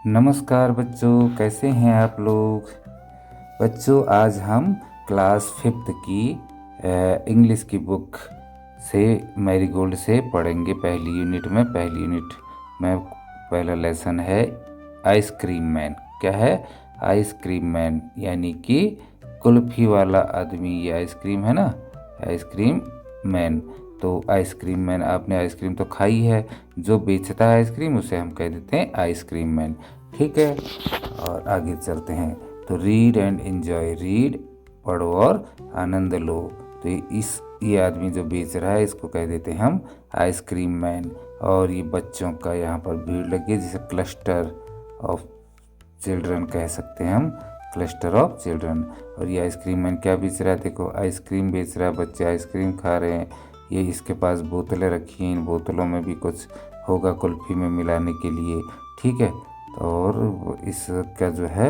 नमस्कार बच्चों, कैसे हैं आप लोग। बच्चों, आज हम क्लास 5th की इंग्लिश की बुक से मैरीगोल्ड से पढ़ेंगे। पहली यूनिट में पहला लेसन है आइसक्रीम मैन। क्या है? आइसक्रीम मैन यानी कि कुल्फी वाला आदमी। ये आइसक्रीम है ना, आइसक्रीम मैन। तो आइसक्रीम मैन, आपने आइसक्रीम तो खाई है, जो बेचता है आइसक्रीम उसे हम कह देते हैं आइसक्रीम मैन। ठीक है, और आगे चलते हैं। तो रीड एंड एंजॉय, रीड पढ़ो और आनंद लो। तो ये आदमी जो बेच रहा है इसको कह देते हैं हम आइसक्रीम मैन। और ये बच्चों का यहाँ पर भीड़ लगी है, जिसे क्लस्टर ऑफ चिल्ड्रन कह सकते हैं हम, क्लस्टर ऑफ चिल्ड्रन। और ये आइसक्रीम मैन क्या बेच रहा है? देखो, आइसक्रीम बेच रहा है, बच्चे आइसक्रीम खा रहे हैं। ये इसके पास बोतलें रखी हैं, इन बोतलों में भी कुछ होगा कुल्फी में मिलाने के लिए। ठीक है, और इसका जो है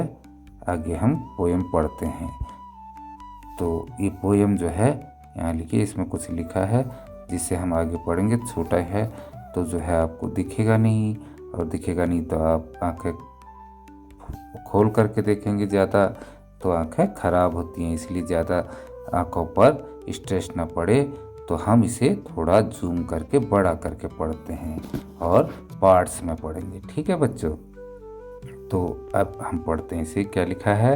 आगे हम पोएम पढ़ते हैं। तो ये पोएम जो है यहाँ लिखिए, इसमें कुछ लिखा है जिसे हम आगे पढ़ेंगे। छोटा है तो जो है आपको दिखेगा नहीं, और दिखेगा नहीं तो आप आंखें खोल करके देखेंगे ज़्यादा तो आंखें खराब होती हैं, इसलिए ज़्यादा आंखों पर स्ट्रेस ना पड़े तो हम इसे थोड़ा जूम करके बड़ा करके पढ़ते हैं और पार्ट्स में पढ़ेंगे। ठीक है बच्चों, तो अब हम पढ़ते हैं इसे। क्या लिखा है?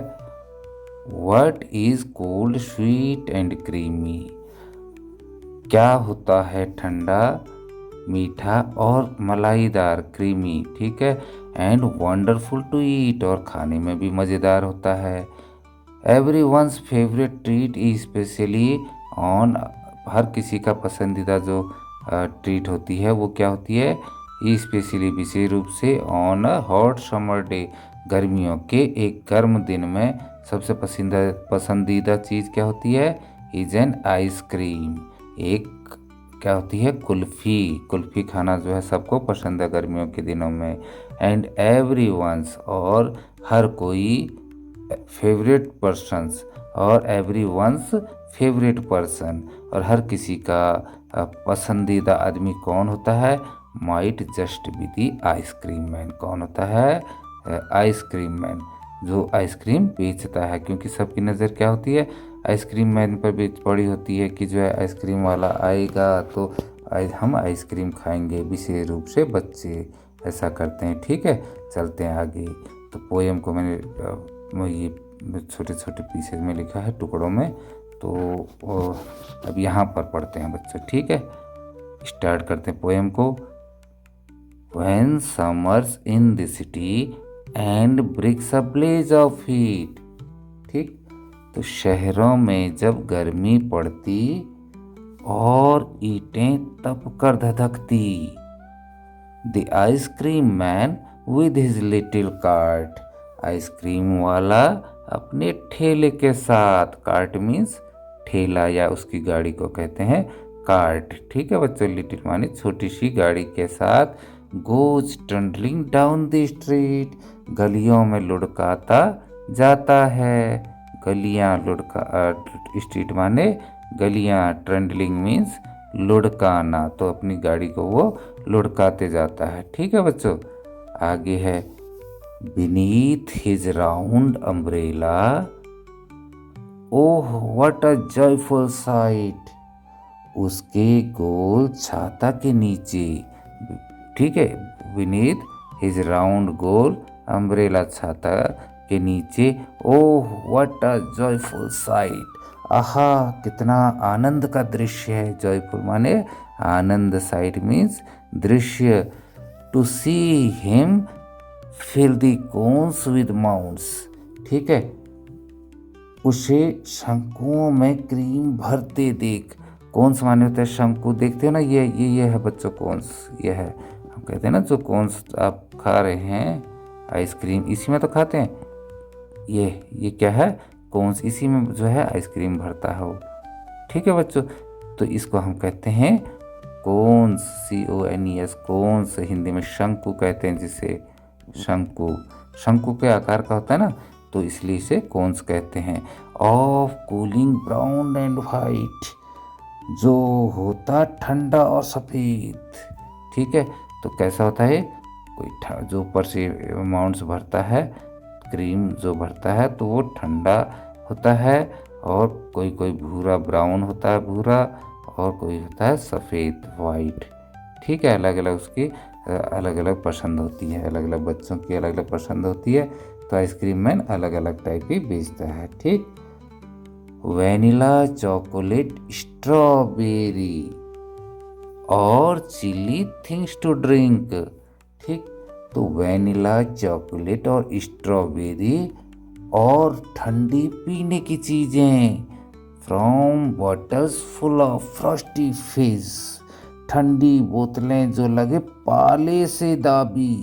What is cold, sweet and creamy? क्या होता है ठंडा, मीठा और मलाईदार, क्रीमी। ठीक है, एंड वंडरफुल टू ईट, और खाने में भी मज़ेदार होता है। Everyone's favourite treat specially on, हर किसी का पसंदीदा जो ट्रीट होती है वो क्या होती है? स्पेशली, विशेष रूप से, on a hot summer day, गर्मियों के एक गर्म दिन में सबसे पसंदीदा चीज़ क्या होती है? इज एन आइसक्रीम, एक क्या होती है? कुल्फ़ी। कुल्फ़ी खाना जो है सबको पसंद है गर्मियों के दिनों में। एंड एवरीवन्स, और हर कोई, फेवरेट पर्सन्स, और एवरीवन्स फेवरेट पर्सन, और हर किसी का पसंदीदा आदमी कौन होता है? Might just be the ice cream man. कौन होता है? आइसक्रीम मैन, जो आइसक्रीम बेचता है। क्योंकि सबकी नज़र क्या होती है? आइसक्रीम मैन पर बेच पड़ी होती है कि जो है आइसक्रीम वाला आएगा तो हम आइसक्रीम खाएंगे। विशेष रूप से बच्चे ऐसा करते हैं। ठीक है, चलते हैं आगे। तो पोएम को मैंने ये छोटे छोटे पीसेज में लिखा है, टुकड़ों में। तो अब यहाँ पर पढ़ते हैं बच्चों। ठीक है, स्टार्ट करते हैं पोएम को। When summers in the city and bricks a blaze of heat। ठीक, तो शहरों में जब गर्मी पड़ती और ईंटें तप कर धधकती। The ice cream man with his little cart, ice cream वाला अपने ठेले के साथ। कार्ट मीन्स ठेला, या उसकी गाड़ी को कहते हैं कार्ट। ठीक है बच्चों, लिटिल माने छोटी सी गाड़ी के साथ। Goes trundling down the street, गलियों में लुढ़काता जाता है। गलियां, लुढ़का, स्ट्रीट माने गलियां, ट्रंडलिंग मीन्स लुढ़काना, तो अपनी गाड़ी को वो लुढ़काते जाता है। ठीक है बच्चों, आगे है। Beneath his round umbrella, oh what a joyful sight, उसके गोल छाता के नीचे। ठीक है, बीनीथ हिज राउंड गोल अम्ब्रेला, छाता के नीचे। Oh what a joyful sight, आहा कितना आनंद का दृश्य है। जॉयफुल माने आनंद, साइट मीन्स दृश्य। To see him fill the cones with mounts. ठीक है, उसे शंकुओं में क्रीम भरते देख। कोन्स माने होते हैं शंकु, देखते हो ना, ये है बच्चों कोन्स। ये है, हम कहते हैं ना, जो कोन्स आप खा रहे हैं आइसक्रीम, इसी में तो खाते हैं। ये क्या है? कोन्स, इसी में जो है आइसक्रीम भरता है वो। ठीक है बच्चों, तो इसको हम कहते हैं कोन्स, CONES, कोन्स। हिंदी में शंकु कहते हैं जिसे, शंकु। शंकु के आकार का होता है ना, तो इसलिए इसे कोन्स कहते हैं। Of cooling brown and white, जो होता ठंडा और सफ़ेद। ठीक है, तो कैसा होता है? जो ऊपर से माउंट्स भरता है, क्रीम जो भरता है तो वो ठंडा होता है, और कोई कोई भूरा ब्राउन होता है, भूरा, और कोई होता है सफ़ेद वाइट। ठीक है, अलग अलग उसकी अलग अलग पसंद होती है, अलग अलग बच्चों की अलग अलग पसंद होती है। तो आइसक्रीम मैन अलग अलग टाइप की बेचता है। ठीक, वैनिला, चॉकलेट, स्ट्रॉबेरी और चिली थिंग्स टू ड्रिंक। ठीक, तो वैनिला, चॉकलेट और स्ट्रॉबेरी और ठंडी पीने की चीज़ें from bottles full of Frosty फिज। ठंडी बोतलें जो लगे पाले से दाबी,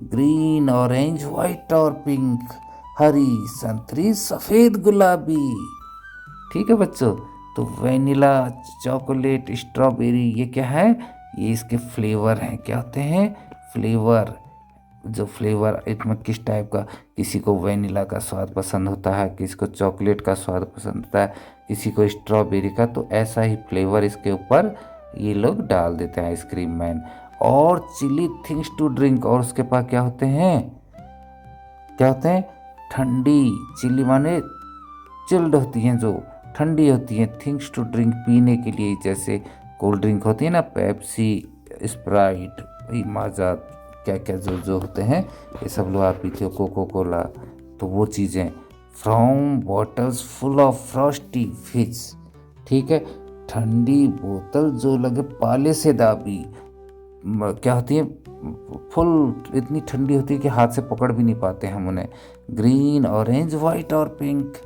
ग्रीन, ऑरेंज, वाइट और पिंक, हरी, संतरी, सफ़ेद, गुलाबी। ठीक है बच्चों, तो वैनिला, चॉकलेट, स्ट्रॉबेरी ये क्या है? ये इसके फ्लेवर हैं। क्या होते हैं? फ्लेवर। जो फ्लेवर इसमें किस टाइप का, किसी को वैनिला का स्वाद पसंद होता है, किसी को चॉकलेट का स्वाद पसंद होता है, किसी को स्ट्रॉबेरी का। तो ऐसा ही फ्लेवर इसके ऊपर ये लोग डाल देते हैं आइसक्रीम मैन। और चिली थिंग्स टू ड्रिंक, और उसके पास क्या होते हैं? क्या होते हैं? ठंडी, चिली माने चिल्ड होती हैं, जो ठंडी होती हैं, थिंग्स टू ड्रिंक पीने के लिए, जैसे कोल्ड ड्रिंक होती है ना, पेप्सी, स्प्राइट, माजा, क्या क्या जो जो होते हैं ये सब लोग आप पीते हो, कोको कोला। तो वो चीज़ें from bottles full of Frosty फिज। ठीक है, ठंडी बोतल जो लगे पाले से दाबी। क्या होती है? फुल इतनी ठंडी होती है कि हाथ से पकड़ भी नहीं पाते हम उन्हें। ग्रीन, ऑरेंज, वाइट और पिंक,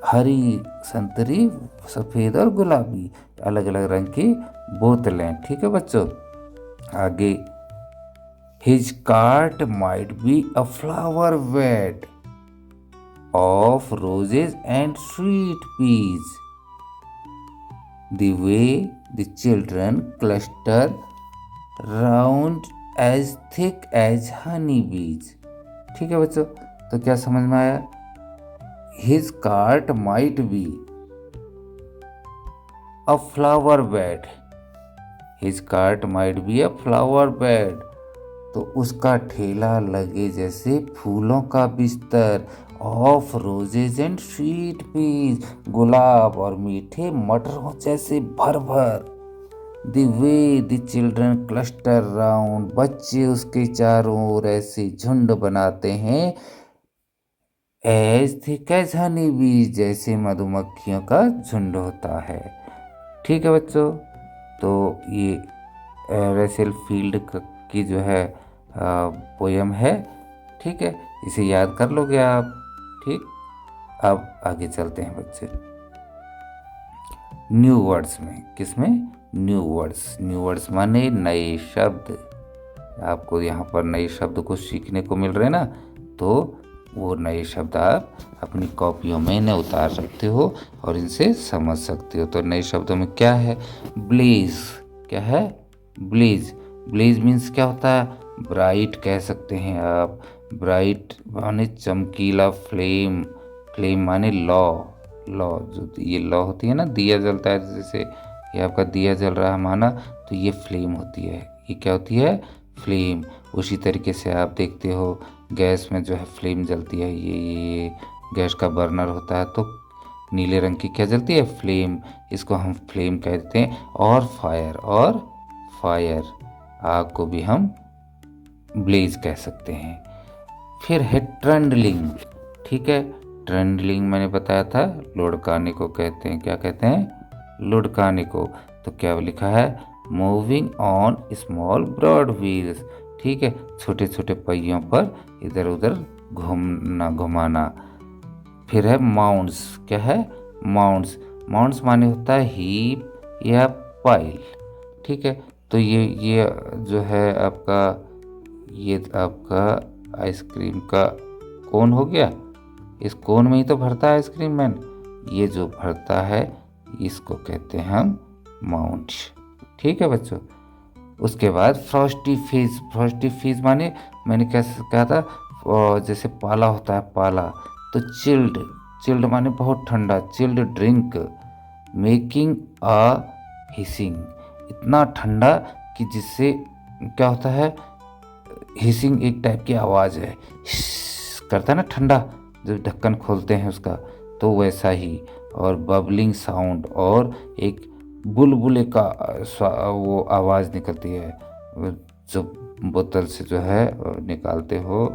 हरी, संतरी, सफ़ेद और गुलाबी, अलग अलग रंग की बोतलें। ठीक है बच्चों, आगे His cart might be a flower bed of roses and sweet peas. The way the children cluster round as thick as honey bees. ठीक है बच्चों, तो क्या समझ में आया? His cart might be a flower bed. His cart might be a flower bed. तो उसका ठेला लगे जैसे फूलों का बिस्तर, of roses and sweet peas, गुलाब और मीठे मटरों जैसे भर भर। The way the children cluster round, बच्चे उसके चारों ओर ऐसे झुंड बनाते हैं, एज थिक एज हनी बीज, जैसे मधुमक्खियों का झुंड होता है। ठीक है बच्चों, तो ये रेचल फील्ड की जो है पोयम है। ठीक है, इसे याद कर लोगे आप। ठीक, अब आगे चलते हैं बच्चे न्यू वर्ड्स में। किसमें? New words. न्यू वर्ड्स माने नए शब्द। आपको यहाँ पर नए शब्द को सीखने को मिल रहे हैं ना, तो वो नए शब्द आप अपनी कॉपियों में इन्हें उतार सकते हो और इनसे समझ सकते हो। तो नए शब्दों में क्या है? ब्लेज। क्या है? ब्लेज। ब्लेज मीन्स क्या होता है? ब्राइट कह सकते हैं आप। ब्राइट माने चमकीला, फ्लेम। फ्लेम माने लौ। लौ, जो ये लौ होती है ना, दिया जलता है, जैसे ये आपका दिया जल रहा है माना, तो ये फ्लेम होती है। ये क्या होती है? फ्लेम। उसी तरीके से आप देखते हो गैस में जो है फ्लेम जलती है, ये गैस का बर्नर होता है, तो नीले रंग की क्या जलती है? फ्लेम। इसको हम फ्लेम कहते हैं। और फायर, और फायर, आग को भी हम ब्लेज कह सकते हैं। फिर है ट्रेंडलिंग। ठीक है, ट्रेंडलिंग मैंने बताया था, लुढ़काने को कहते हैं। क्या कहते हैं? लुढ़काने को। तो क्या लिखा है? Moving on small broad wheels. ठीक है, छोटे छोटे पहियों पर इधर उधर घुमाना। फिर है माउंट्स। क्या है? माउंट्स। माउंट्स माने होता है हीप या पाइल। ठीक है, तो ये जो है आपका, ये आपका आइसक्रीम का कोन हो गया। इस कोन में ही तो भरता है आइसक्रीम मैन। ये जो भरता है इसको कहते हैं हम माउंट। ठीक है बच्चों, उसके बाद फ्रॉस्टी फिज। फ्रॉस्टी फिज माने मैंने कैसे कहा था, जैसे पाला होता है, पाला। तो चिल्ड। चिल्ड माने बहुत ठंडा, chilled drink. Making a hissing, इतना ठंडा कि जिससे क्या होता है, हिसिंग एक टाइप की आवाज़ है, हिस करता है ना ठंडा जब ढक्कन खोलते हैं उसका, तो वैसा ही। और बबलिंग साउंड, और एक बुलबुले का वो आवाज़ निकलती है, जो बोतल से जो है निकालते हो,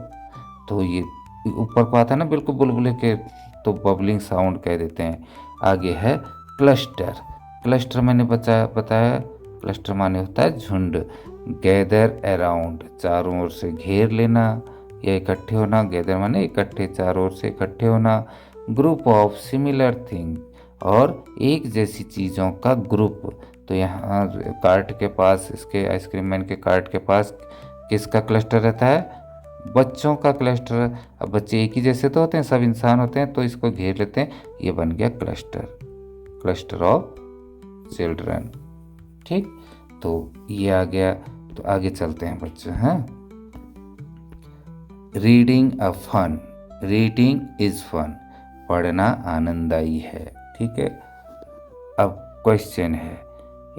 तो ये ऊपर को आता है ना बिल्कुल बुलबुले के, तो बबलिंग साउंड कह देते हैं। आगे है क्लस्टर। क्लस्टर मैंने बताया क्लस्टर माने होता है झुंड। गैदर अराउंड, चारों ओर से घेर लेना या इकट्ठे होना। गैदर माने इकट्ठे, चारों ओर से इकट्ठे होना। ग्रुप ऑफ सिमिलर थिंग, और एक जैसी चीज़ों का ग्रुप। तो यहाँ कार्ट के पास, इसके आइसक्रीम मैन के कार्ट के पास किसका क्लस्टर रहता है? बच्चों का क्लस्टर। अब बच्चे एक ही जैसे तो होते हैं, सब इंसान होते हैं, तो इसको घेर लेते हैं, ये बन गया क्लस्टर, क्लस्टर ऑफ चिल्ड्रन। ठीक, तो ये आ गया। तो आगे चलते हैं बच्चों। हाँ, reading a fun, reading is fun, पढ़ना आनंददायी है। ठीक है, अब क्वेश्चन है,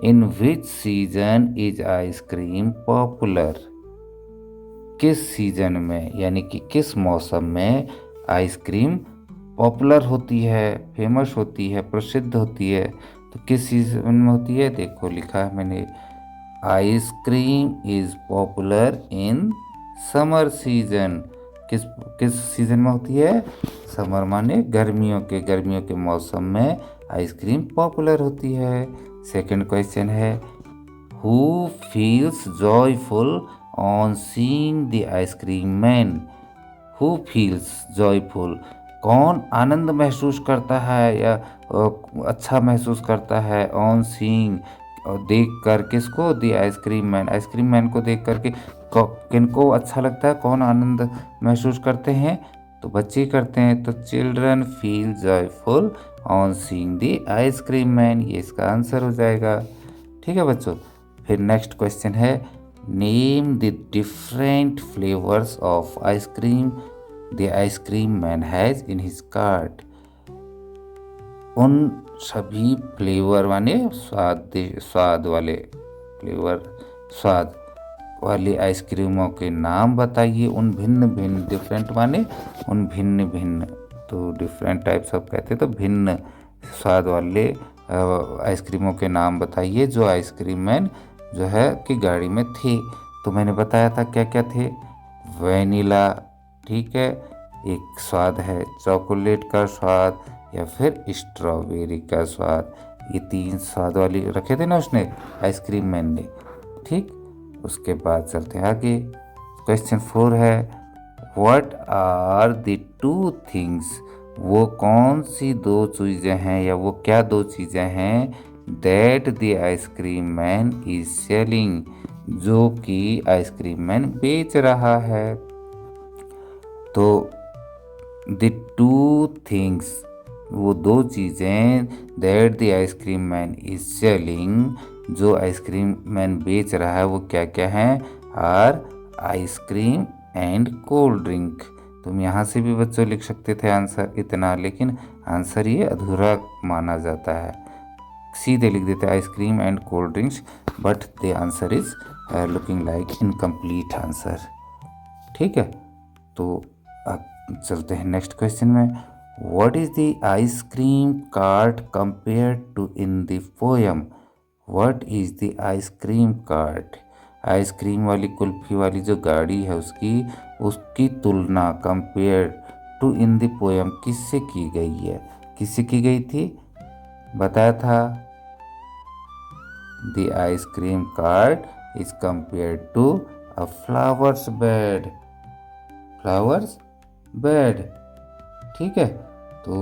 in which season is ice cream popular? किस सीजन में, यानी कि किस मौसम में आइसक्रीम पॉपुलर होती है, फेमस होती है, प्रसिद्ध होती है? तो किस सीजन में होती है? देखो लिखा है मैंने, ice cream is popular in summer season. किस किस सीजन में होती है? समर माने गर्मियों के मौसम में आइसक्रीम पॉपुलर होती है। सेकंड क्वेश्चन है, who feels joyful on seeing the ice cream man? Who feels joyful, कौन आनंद महसूस करता है या अच्छा महसूस करता है, ऑन सीइंग, देख कर, किसको? The ice cream man, ice cream man को देख करके किनको अच्छा लगता है, कौन आनंद महसूस करते हैं? तो बच्चे करते हैं। तो children feel joyful on seeing the ice cream man, ये इसका आंसर हो जाएगा। ठीक है बच्चों, फिर नेक्स्ट क्वेश्चन है, name the different flavours of ice cream the ice cream man has in his cart. उन सभी फ्लेवर माने स्वाद वाले फ्लेवर, स्वाद वाली आइसक्रीमों के नाम बताइए। उन भिन्न भिन्न, डिफरेंट माने उन भिन्न भिन्न, तो डिफरेंट टाइप्स ऑफ कहते हैं, तो भिन्न स्वाद वाले आइसक्रीमों के नाम बताइए जो आइसक्रीम मैन जो है कि गाड़ी में थे। तो मैंने बताया था क्या क्या थे, वैनिला, ठीक है, एक स्वाद है चॉकलेट का स्वाद, या फिर स्ट्रॉबेरी का स्वाद। ये 3 स्वाद वाली रखे थे ना उसने, आइसक्रीम मैन ने। ठीक, उसके बाद चलते हैं आगे। क्वेश्चन 4 है, व्हाट आर द 2 थिंग्स? वो कौन सी 2 चीज़ें हैं, या वो क्या 2 चीज़ें हैं, that the ice cream man is selling, जो कि आइसक्रीम मैन बेच रहा है? तो द 2 थिंग्स, वो 2 चीज़ें, that the ice cream man is selling, जो आइसक्रीम मैन बेच रहा है, वो क्या क्या हैं? Are ice cream and cold drink. तुम यहाँ से भी बच्चों लिख सकते थे आंसर इतना, लेकिन आंसर ये अधूरा माना जाता है, सीधे लिख देते ice cream and cold drinks, but the answer is looking like incomplete answer. ठीक है, तो अब चलते हैं नेक्स्ट क्वेश्चन में। What is the ice cream cart compared to in the poem? What is the ice cream cart, ice cream वाली कुल्फी वाली जो गाड़ी है उसकी तुलना, compare to in the poem, किससे की गई है? किससे की गई थी? बताया था, the ice cream cart is compared to a flowers bed, flowers bed. ठीक है, तो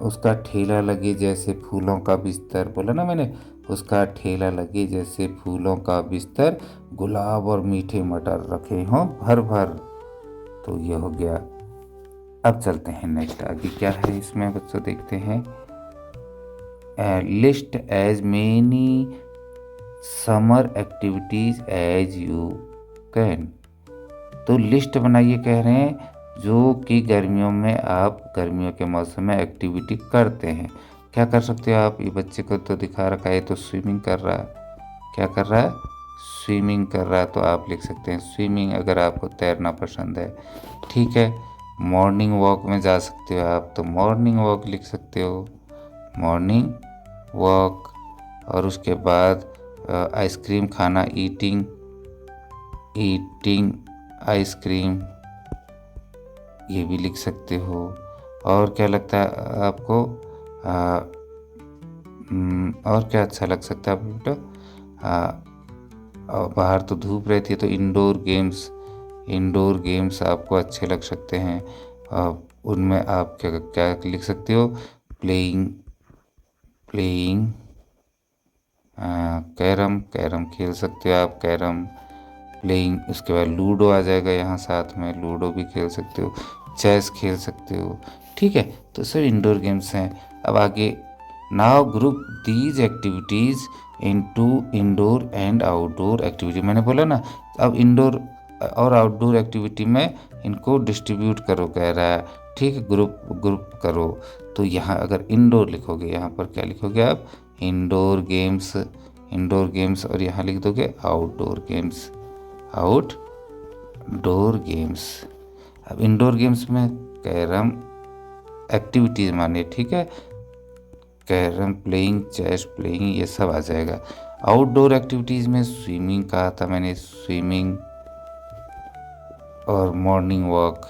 उसका ठेला लगे जैसे फूलों का बिस्तर, बोला ना मैंने, उसका ठेला लगे जैसे फूलों का बिस्तर, गुलाब और मीठे मटर रखे हों भर भर। तो ये हो गया। अब चलते हैं नेक्स्ट, आगे क्या है इसमें बच्चों, देखते हैं। List as many summer activities as you can. तो लिस्ट बनाइए, कह रहे हैं जो कि गर्मियों में आप गर्मियों के मौसम में एक्टिविटी करते हैं। क्या कर सकते हो आप? ये बच्चे को तो दिखा रखा है, तो स्विमिंग कर रहा है, क्या कर रहा है? स्विमिंग कर रहा तो आप लिख सकते हैं स्विमिंग, अगर आपको तैरना पसंद है। ठीक है, मॉर्निंग वॉक में जा सकते हो आप तो मॉर्निंग वॉक लिख सकते हो, मॉर्निंग वॉक। और उसके बाद आइसक्रीम खाना, ईटिंग, ईटिंग आइसक्रीम, ये भी लिख सकते हो। और क्या लगता है आपको, और क्या अच्छा लग सकता है बेटा? बाहर तो धूप रहती है तो इंडोर गेम्स, इंडोर गेम्स आपको अच्छे लग सकते हैं। उनमें आप क्या क्या लिख सकते हो? प्लेइंग, प्लेइंग कैरम, कैरम खेल सकते हो आप, कैरम प्लेइंग। उसके बाद लूडो आ जाएगा यहाँ साथ में, लूडो भी खेल सकते हो, चेस खेल सकते हो। ठीक है, तो सब इंडोर गेम्स हैं। अब आगे, now group these activities into indoor and outdoor activity. मैंने बोला ना, अब इंडोर और आउटडोर एक्टिविटी में इनको डिस्ट्रीब्यूट करो कह रहा है। ठीक है, ग्रुप ग्रुप करो। तो यहाँ अगर इंडोर लिखोगे, यहाँ पर क्या लिखोगे आप? इंडोर गेम्स, इंडोर गेम्स, और यहाँ लिख दोगे आउटडोर गेम्स, आउटडोर गेम्स। अब इंडोर गेम्स में कैरम एक्टिविटीज़ माने, ठीक है, कैरम प्लेइंग, चेस प्लेइंग, ये सब आ जाएगा। आउटडोर एक्टिविटीज़ में स्विमिंग कहा था मैंने, स्विमिंग, और morning walk,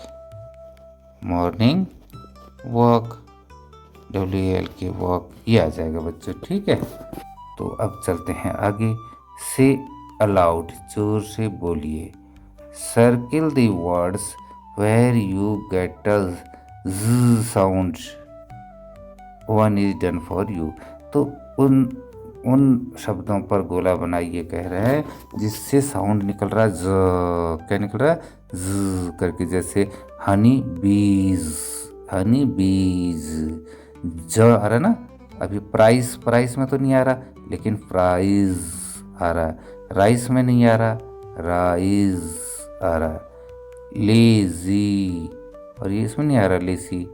morning walk, WALK walk, ये आ जाएगा बच्चों। ठीक है, तो अब चलते हैं आगे। से अलाउड, जोर से बोलिए। Circle the words where you get a z sound, one is done for you. तो उन उन शब्दों पर गोला बनाइए कह रहे हैं जिससे साउंड निकल रहा है ज, क्या निकल रहा है? ज करके, जैसे हनी बीज, हनी बीज, ज आ रहा है ना। अभी प्राइस, प्राइस में तो नहीं आ रहा, लेकिन प्राइज आ रहा है। राइस में नहीं आ रहा, राइज आ रहा है। लेजी, और ये इसमें नहीं आ रहा लेसी,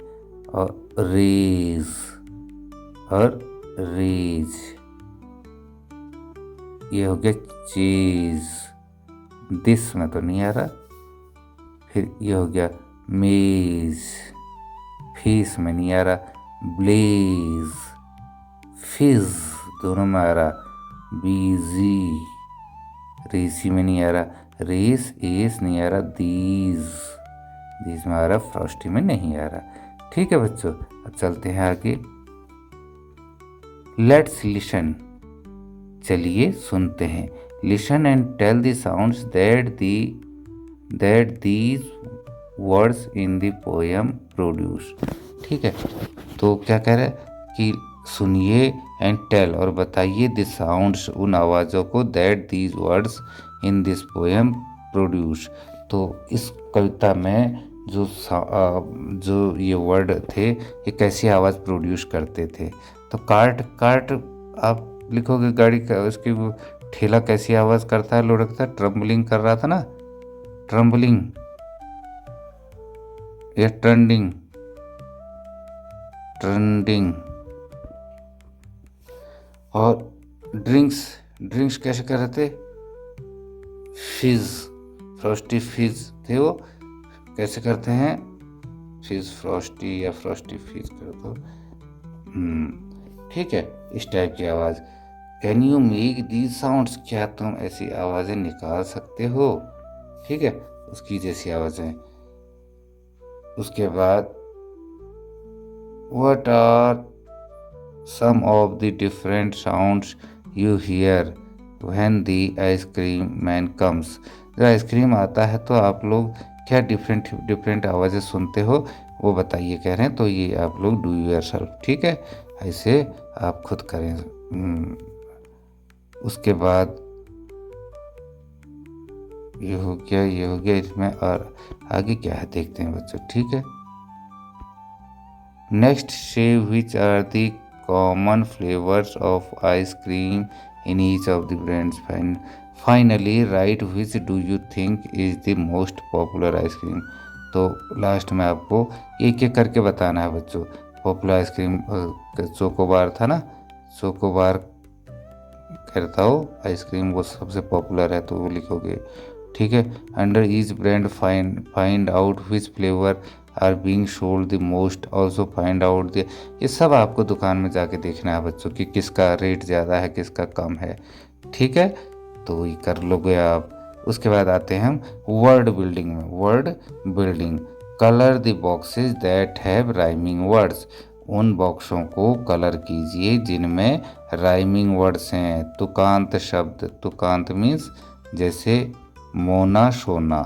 और रेज, और रेज, ये हो गया चीज। दिस में तो नहीं आ रहा। फिर ये हो गया मेज, फीस में नहीं आ रहा। ब्लेज, फिज, दोनों में आ रहा। बीजी, रेसी में नहीं आ रहा। रेस, एस नहीं आ रहा। दीज, दीज में आ रहा, फ्रॉस्टी में नहीं आ रहा। ठीक है बच्चों, अब चलते हैं आगे। लेट्स लिसन, चलिए सुनते हैं। Listen and tell the sounds that these words in the poem produce. ठीक है, तो क्या कह रहा है कि सुनिए एंड टेल, और बताइए द साउंड्स, उन आवाज़ों को, that these words in this poem produce. तो इस कविता में जो ये वर्ड थे, ये कैसी आवाज़ प्रोड्यूस करते थे। तो कार्ट, कार्ट आप लिखोगे गाड़ी का, उसकी वो ठेला कैसी आवाज़ करता है, लुढ़कता, ट्रम्बलिंग कर रहा था ना, ट्रम्बलिंग या ट्रेंडिंग, ट्रेंडिंग। और ड्रिंक्स, ड्रिंक्स कैसे कर रहे थे? फिज, फ्रॉस्टी फिज थे वो, कैसे करते हैं? फिज फ्रॉस्टी या फ्रॉस्टी फिज कर दो। ठीक है, इस टाइप की आवाज़। Can you make these sounds, क्या तुम ऐसी आवाज़ें निकाल सकते हो? ठीक है, उसकी जैसी आवाज़ें। उसके बाद what are some of the different sounds you hear when the ice cream man comes. जब आइसक्रीम आता है तो आप लोग क्या डिफरेंट डिफरेंट आवाज़ें सुनते हो, वो बताइए कह रहे हैं। तो ये आप लोग डू योरसेल्फ, ठीक है, ऐसे आप खुद करें। उसके बाद ये हो गया, ये हो गया इसमें, और आगे क्या है देखते हैं बच्चों। ठीक है, नेक्स्ट से which are the common flavours of ice cream in each of the brands. Finally write which do you think is the most popular ice cream. तो लास्ट में आपको एक एक करके बताना है बच्चों। पॉपुलर आइसक्रीम चोकोबार था ना, चोकोबार करता हो आइसक्रीम, वो सबसे पॉपुलर है तो वो लिखोगे। ठीक है। Under each brand find out which flavour are being sold the most, also find out the, ये सब आपको दुकान में जाके देखना है बच्चों कि किसका रेट ज़्यादा है किसका कम है। ठीक है, तो ये कर लोगे आप। उसके बाद आते हैं हम वर्ड बिल्डिंग में। Word building, colour the boxes that have rhyming words, उन बॉक्सों को कलर कीजिए जिनमें राइमिंग वर्ड्स हैं। तुकांत शब्द, तुकांत मीन्स जैसे मोना सोना,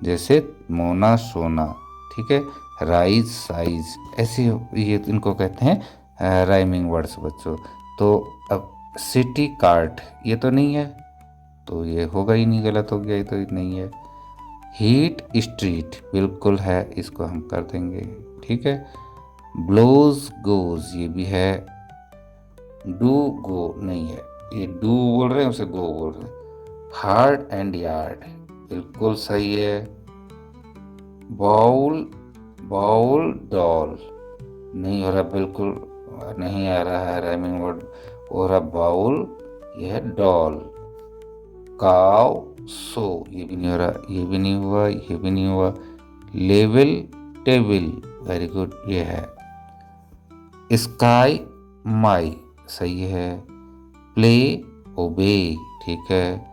जैसे मोना सोना। ठीक है, राइज साइज, ऐसे ये इनको कहते हैं राइमिंग वर्ड्स बच्चों। तो अब सिटी कार्ट, ये तो नहीं है तो ये होगा ही नहीं, गलत हो गया, ये तो नहीं है। हीट स्ट्रीट बिल्कुल है, इसको हम कर देंगे। ठीक है। ब्लोज गोज, ये भी है। डू गो नहीं है, ये डू बोल रहे हैं उसे गो बोल रहे हैं। हार्ड एंड यार्ड बिल्कुल सही है। बाउल, बाउल डॉल नहीं हो रहा, बिल्कुल नहीं आ रहा है राइमिंग वर्ड, हो रहा बाउल, ये है डॉल। काव सो, ये भी नहीं हो रहा, ये भी नहीं हुआ, ये भी नहीं हुआ। लेवल टेबल, वेरी गुड, ये है। स्काई माई सही है। प्ले ओबे, ठीक है।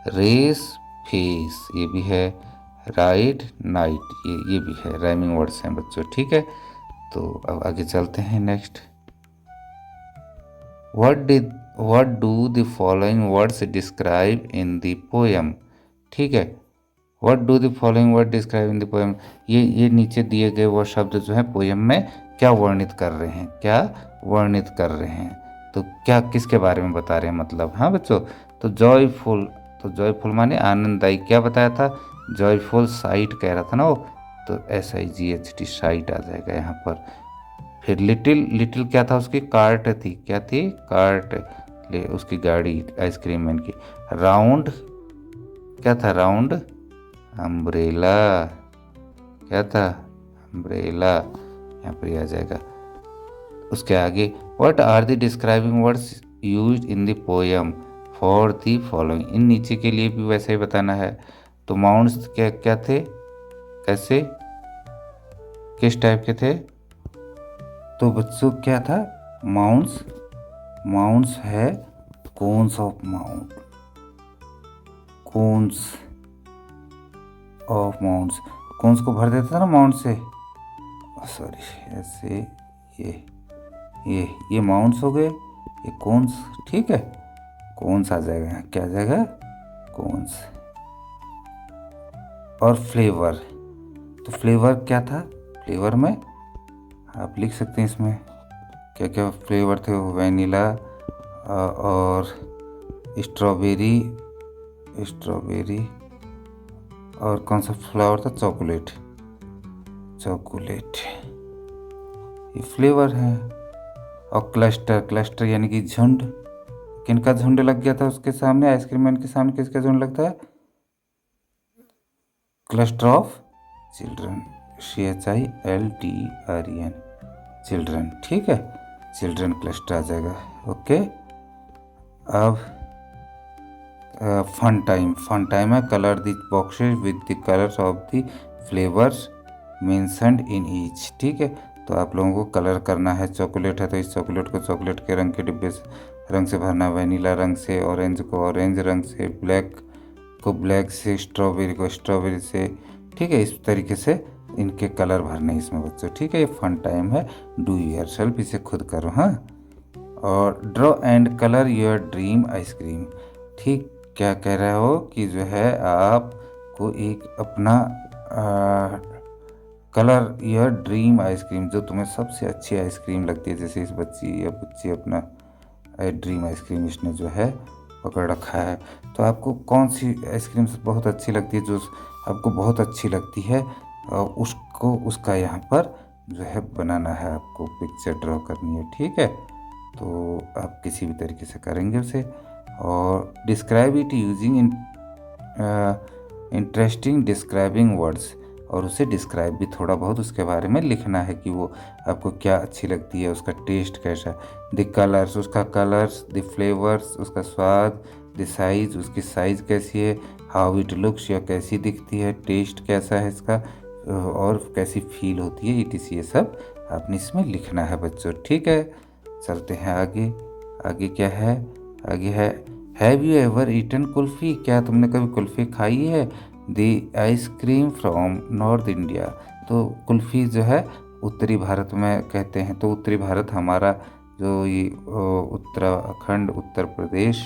रेस फेस, ये भी है। राइट नाइट, ये भी है, राइमिंग वर्ड्स हैं बच्चों। ठीक है, तो अब आगे चलते हैं next. What do the following words describe in the poem. ठीक है, what do the following word describe in the poem, ये नीचे दिए गए वो शब्द जो है पोएम में क्या वर्णित कर रहे हैं, क्या वर्णित कर रहे हैं, तो क्या किसके बारे में बता रहे हैं मतलब। हाँ बच्चों, तो जॉयफुल, तो जॉयफुल माने आनंददायी, क्या बताया था, जॉयफुल साइट कह रहा था ना वो, तो SIGHT साइट आ जाएगा यहाँ पर। फिर लिटिल, लिटिल क्या था उसकी, कार्ट थी, क्या थी, कार्ट, ले उसकी गाड़ी आइसक्रीम मैन की। राउंड क्या था, राउंड अम्ब्रेला, क्या था, अम्ब्रेला, यहाँ पर आ जाएगा। उसके आगे what are the describing words used in the poem for the following, इन नीचे के लिए भी वैसे ही बताना है। तो माउंट्स क्या क्या थे, कैसे, किस टाइप के थे, तो बच्चों क्या था, माउंट्स, माउंट्स है cones of mount, cones of mounts, cones को भर देता था ना माउंट से, सॉरी ऐसे, ये माउंट्स हो गए, ये कोन्स। ठीक है, कोन्स आ जाएगा यहाँ, क्या आ जाएगा, कोन्स। और फ्लेवर, तो फ्लेवर क्या था, फ्लेवर में आप लिख सकते हैं इसमें क्या क्या फ्लेवर थे, वैनिला और स्ट्रॉबेरी, स्ट्रॉबेरी, और कौन सा फ्लेवर था, चॉकलेट, चॉकलेट, ये फ्लेवर है। और क्लस्टर, क्लस्टर यानी कि झुंड, किनका झुंड लग गया था उसके सामने, आइसक्रीम मैन के सामने किसका झुंड लगता है, cluster of children, CHILDREN, children. ठीक है, चिल्ड्रन क्लस्टर आ जाएगा। ओके, अब फन टाइम, फन टाइम है, colour the boxes with the colours of the flavours mentioned in each. ठीक है, तो आप लोगों को कलर करना है, चॉकलेट है तो इस चॉकलेट को चॉकलेट के रंग के डिब्बे रंग से भरना, वनीला रंग से, ऑरेंज को ऑरेंज रंग से, ब्लैक को ब्लैक से, स्ट्रॉबेरी को स्ट्रॉबेरी से। ठीक है, इस तरीके से इनके कलर भरने इसमें बच्चों। ठीक है, ये फन टाइम है, डू योरसेल्फ, इसे खुद करो। हाँ, और draw and colour your dream ice cream. ठीक, क्या कह रहे हो कि जो है आपको एक अपना कलर योर ड्रीम आइसक्रीम, जो तुम्हें सबसे अच्छी आइसक्रीम लगती है, जैसे इस बच्ची या बच्ची अपना ड्रीम आइसक्रीम इसने जो है पकड़ रखा है, तो आपको कौन सी आइसक्रीम बहुत अच्छी लगती है, जो आपको बहुत अच्छी लगती है, उसको उसका यहाँ पर जो है बनाना है, आपको पिक्चर ड्रॉ करनी है। ठीक है, तो आप किसी भी तरीके से करेंगे उसे। और describe it using interesting describing words, और उसे डिस्क्राइब भी थोड़ा बहुत उसके बारे में लिखना है कि वो आपको क्या अच्छी लगती है, उसका टेस्ट कैसा है, द कलर्स, उसका कलर्स, द फ्लेवर्स, उसका स्वाद, द साइज़, उसकी साइज़ कैसी है, हाउ इट लुक्स, या कैसी दिखती है, टेस्ट कैसा है इसका, और कैसी फील होती है, इटीसी। ये सब आपने इसमें लिखना है बच्चों। ठीक है, चलते हैं आगे। आगे क्या है? आगे है, have you ever eaten kulfi, क्या तुमने कभी कुल्फ़ी खाई है? The ice cream from north India, तो कुल्फ़ी जो है उत्तरी भारत में कहते हैं, तो उत्तरी भारत हमारा जो ये उत्तराखंड, उत्तर प्रदेश,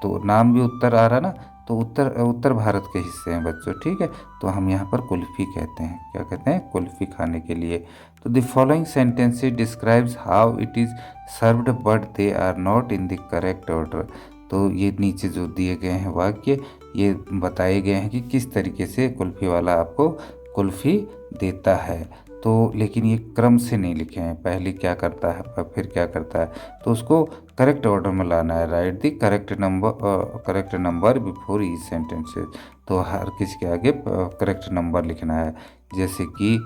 तो नाम भी उत्तर आ रहा ना, तो उत्तर भारत के हिस्से हैं बच्चों। ठीक है, तो हम यहाँ पर कुल्फ़ी कहते हैं। क्या कहते हैं? कुल्फ़ी खाने के लिए। तो the following sentences describes how it is served but they are not in the correct order. तो ये नीचे जो दिए गए हैं वाक्य, ये बताए गए हैं कि किस तरीके से कुल्फ़ी वाला आपको कुल्फ़ी देता है। तो लेकिन ये क्रम से नहीं लिखे हैं, पहले क्या करता है फिर क्या करता है, तो उसको करेक्ट ऑर्डर में लाना है। Right the correct number before each sentences, तो हर किसी के आगे करेक्ट नंबर लिखना है। जैसे कि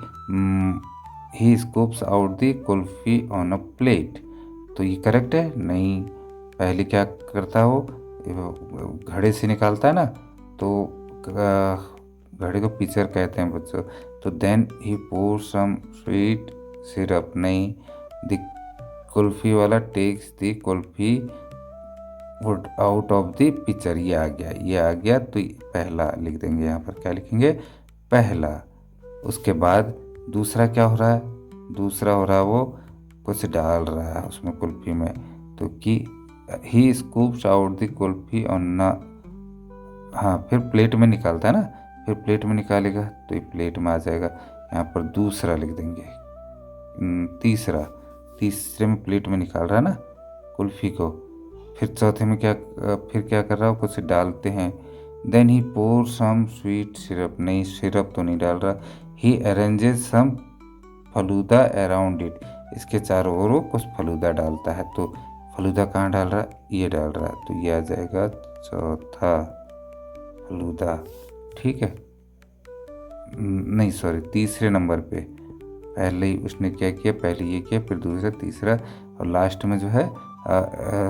he scoops out the kulfi on a plate, तो ये करेक्ट है? नहीं, पहले क्या करता हो, घड़े से निकालता है ना, तो घड़े को पिचर कहते हैं बच्चों। तो then he pour some sweet syrup, नहीं, द कुल्फ़ी वाला takes the kulfi wood out of the picture, ये आ गया, ये आ गया, तो पहला लिख देंगे यहाँ पर। क्या लिखेंगे? पहला। उसके बाद दूसरा क्या हो रहा है? दूसरा हो रहा है वो कुछ डाल रहा है उसमें कुल्फ़ी में, तो कि he scoops out the kulfi on, हाँ, फिर प्लेट में निकालता है ना, फिर प्लेट में निकालेगा तो ये प्लेट में आ जाएगा। यहाँ पर दूसरा लिख देंगे। तीसरा, तीसरे में प्लेट में निकाल रहा है ना कुल्फ़ी को। फिर चौथे में क्या, फिर क्या कर रहा है, कुछ डालते हैं। Then he pour some sweet syrup, नहीं, सिरप तो नहीं डाल रहा। He arranges some falooda around it, इसके चारों ओर वो कुछ फलूदा डालता है, तो फलूदा कहाँ डाल रहा है? ये डाल रहा है, तो ये आ जाएगा चौथा, फलूदा। ठीक है, नहीं सॉरी, तीसरे नंबर पे। पहले ही उसने क्या किया, पहले ये किया, फिर दूसरा, तीसरा, और लास्ट में जो है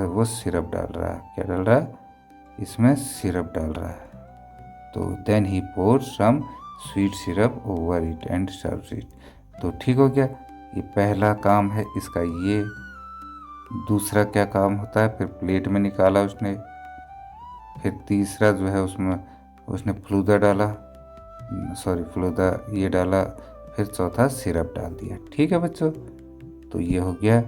वो सिरप डाल रहा है। क्या डाल रहा है? इसमें सिरप डाल रहा है। तो then he pour some sweet syrup over it and serves it, तो ठीक हो गया। ये पहला काम है इसका ये। दूसरा क्या काम होता है, फिर प्लेट में निकाला उसने, फिर तीसरा जो है उसमें उसने फलूदा डाला, सॉरी फलूदा ये डाला, फिर चौथा सिरप डाल दिया। ठीक है बच्चों, तो ये हो गया,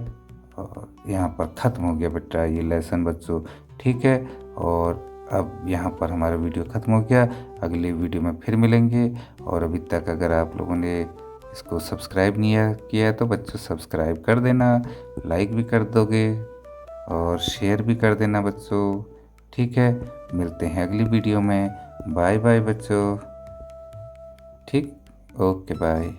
और यहाँ पर ख़त्म हो गया बेटा ये लेसन बच्चों। ठीक है, और अब यहाँ पर हमारा वीडियो ख़त्म हो गया। अगले वीडियो में फिर मिलेंगे। और अभी तक अगर आप लोगों ने इसको सब्सक्राइब नहीं किया तो बच्चों सब्सक्राइब कर देना, लाइक भी कर दोगे और शेयर भी कर देना बच्चों। ठीक है, मिलते हैं अगली वीडियो में। बाय बाय बच्चों। ठीक, ओके बाय।